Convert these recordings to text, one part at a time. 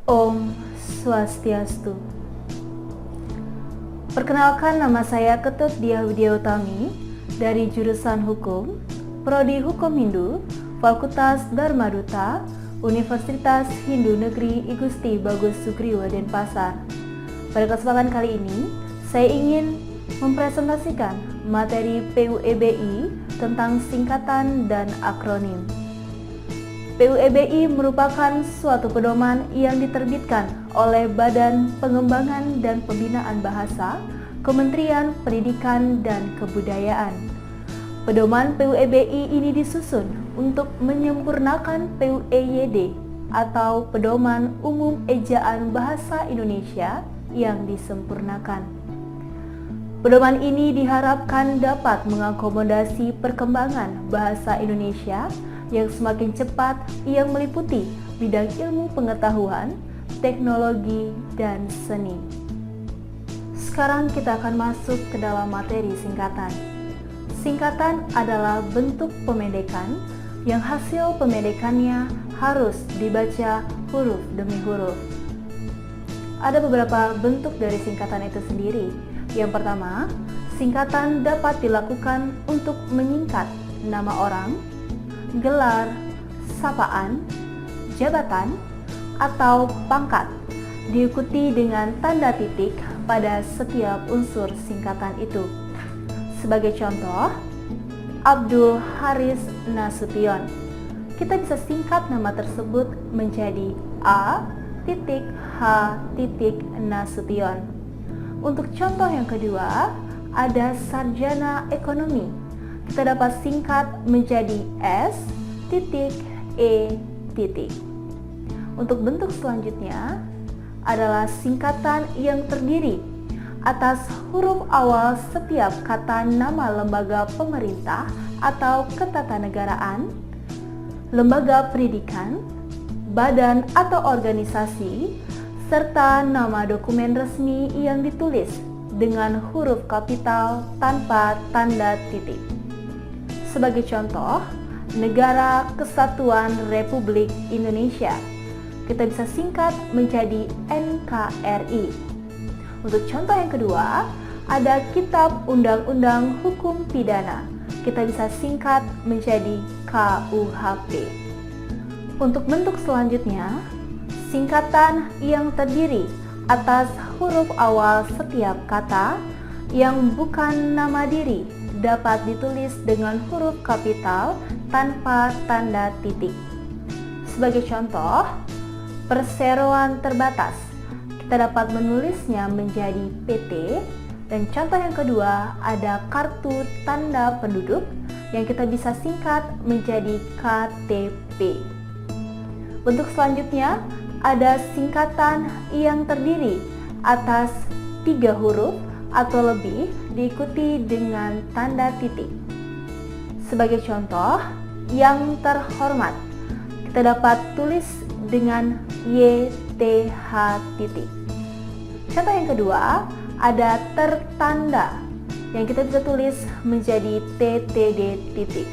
Om Swastiastu. Perkenalkan, nama saya Ketut Diah Widya Utami dari jurusan Hukum, Prodi Hukum Hindu, Fakultas Dharma Duta, Universitas Hindu Negeri I Gusti Bagus Sugriwa Denpasar. Pada kesempatan kali ini, saya ingin mempresentasikan materi PUEBI tentang singkatan dan akronim. PUEBI merupakan suatu pedoman yang diterbitkan oleh Badan Pengembangan dan Pembinaan Bahasa, Kementerian Pendidikan dan Kebudayaan. Pedoman PUEBI ini disusun untuk menyempurnakan PUEYD atau Pedoman Umum Ejaan Bahasa Indonesia yang disempurnakan. Pedoman ini diharapkan dapat mengakomodasi perkembangan bahasa Indonesia yang semakin cepat yang meliputi bidang ilmu pengetahuan, teknologi, dan seni. Sekarang kita akan masuk ke dalam materi singkatan. Singkatan adalah bentuk pemendekan yang hasil pemendekannya harus dibaca huruf demi huruf. Ada beberapa bentuk dari singkatan itu sendiri. Yang pertama, singkatan dapat dilakukan untuk menyingkat nama orang, gelar, sapaan, jabatan, atau pangkat, diikuti dengan tanda titik pada setiap unsur singkatan itu. Sebagai contoh, Abdul Haris Nasution. Kita bisa singkat nama tersebut menjadi A.H. Nasution. Untuk contoh yang kedua, ada sarjana ekonomi. Kita dapat singkat menjadi S.E. Untuk bentuk selanjutnya adalah singkatan yang terdiri atas huruf awal setiap kata nama lembaga pemerintah atau ketatanegaraan, lembaga pendidikan, badan atau organisasi, serta nama dokumen resmi yang ditulis dengan huruf kapital tanpa tanda titik. Sebagai contoh, Negara Kesatuan Republik Indonesia. Kita bisa singkat menjadi NKRI. Untuk contoh yang kedua, ada Kitab Undang-Undang Hukum Pidana. Kita bisa singkat menjadi KUHP. Untuk bentuk selanjutnya, singkatan yang terdiri atas huruf awal setiap kata yang bukan nama diri dapat ditulis dengan huruf kapital tanpa tanda titik. Sebagai contoh, perseroan terbatas. Kita dapat menulisnya menjadi PT, dan contoh yang kedua ada kartu tanda penduduk yang kita bisa singkat menjadi KTP. Bentuk selanjutnya ada singkatan yang terdiri atas 3 huruf atau lebih diikuti dengan tanda titik. Sebagai contoh, yang terhormat, kita dapat tulis dengan YTH. Contoh yang kedua, ada tertanda yang kita bisa tulis menjadi TTD.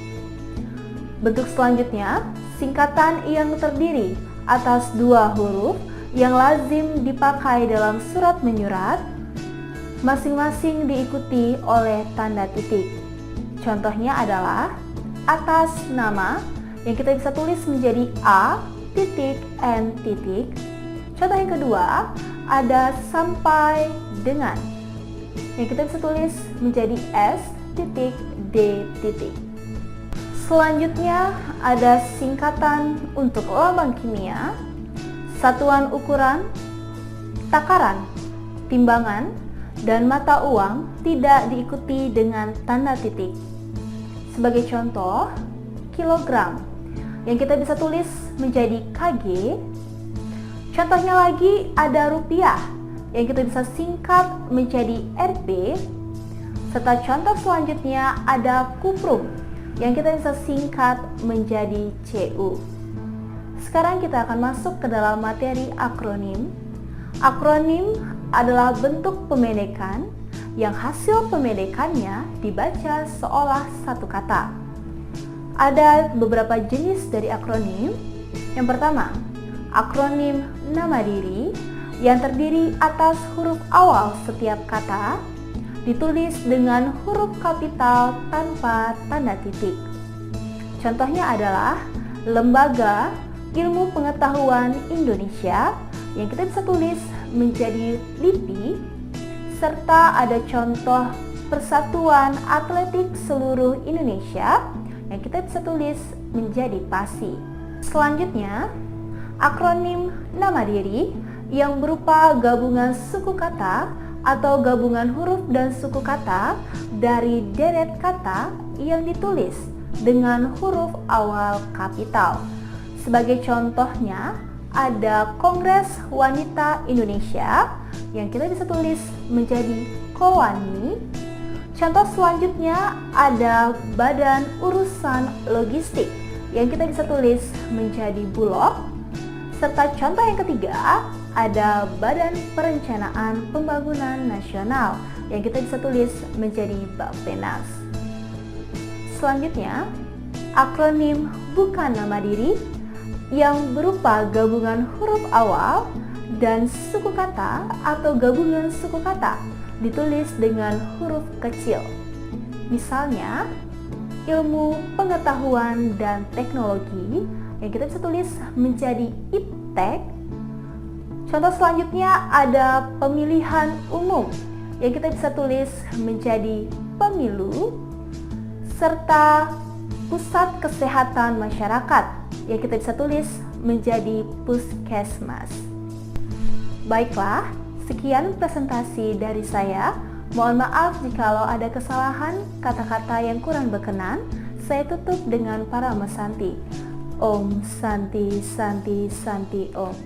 Bentuk selanjutnya, singkatan yang terdiri atas 2 huruf yang lazim dipakai dalam surat menyurat, masing-masing diikuti oleh tanda titik. Contohnya adalah atas nama yang kita bisa tulis menjadi A.N. Contoh yang kedua, ada sampai dengan yang kita bisa tulis menjadi S.D. Selanjutnya ada singkatan untuk lambang kimia, satuan ukuran, takaran, timbangan, dan mata uang tidak diikuti dengan tanda titik. Sebagai contoh, kilogram yang kita bisa tulis menjadi KG. Contohnya lagi ada rupiah yang kita bisa singkat menjadi Rp, serta contoh selanjutnya ada kuprum yang kita bisa singkat menjadi CU. Sekarang kita akan masuk ke dalam materi akronim. Akronim adalah bentuk pemendekan yang hasil pemendekannya dibaca seolah satu kata. Ada beberapa jenis dari akronim. Yang pertama, akronim nama diri yang terdiri atas huruf awal setiap kata, ditulis dengan huruf kapital tanpa tanda titik. Contohnya adalah Lembaga Ilmu Pengetahuan Indonesia yang kita bisa tulis menjadi LIPI, serta ada contoh Persatuan Atletik Seluruh Indonesia yang kita bisa tulis menjadi PASI. Selanjutnya, akronim nama diri yang berupa gabungan suku kata atau gabungan huruf dan suku kata dari deret kata yang ditulis dengan huruf awal kapital. Sebagai contohnya, ada Kongres Wanita Indonesia yang kita bisa tulis menjadi KOWANI. Contoh selanjutnya ada Badan Urusan Logistik yang kita bisa tulis menjadi Bulog. Serta contoh yang ketiga ada Badan Perencanaan Pembangunan Nasional yang kita bisa tulis menjadi Bappenas. Selanjutnya, akronim bukan nama diri yang berupa gabungan huruf awal dan suku kata atau gabungan suku kata ditulis dengan huruf kecil. Misalnya, Ilmu Pengetahuan dan Teknologi yang kita bisa tulis menjadi IPTEK. Contoh selanjutnya ada Pemilihan Umum yang kita bisa tulis menjadi Pemilu, serta Pusat Kesehatan Masyarakat yang kita bisa tulis menjadi Puskesmas. Baiklah, sekian presentasi dari saya. Mohon maaf jikalau ada kesalahan kata-kata yang kurang berkenan. Saya tutup dengan Parama Santi. Om Santi Santi Santi Om.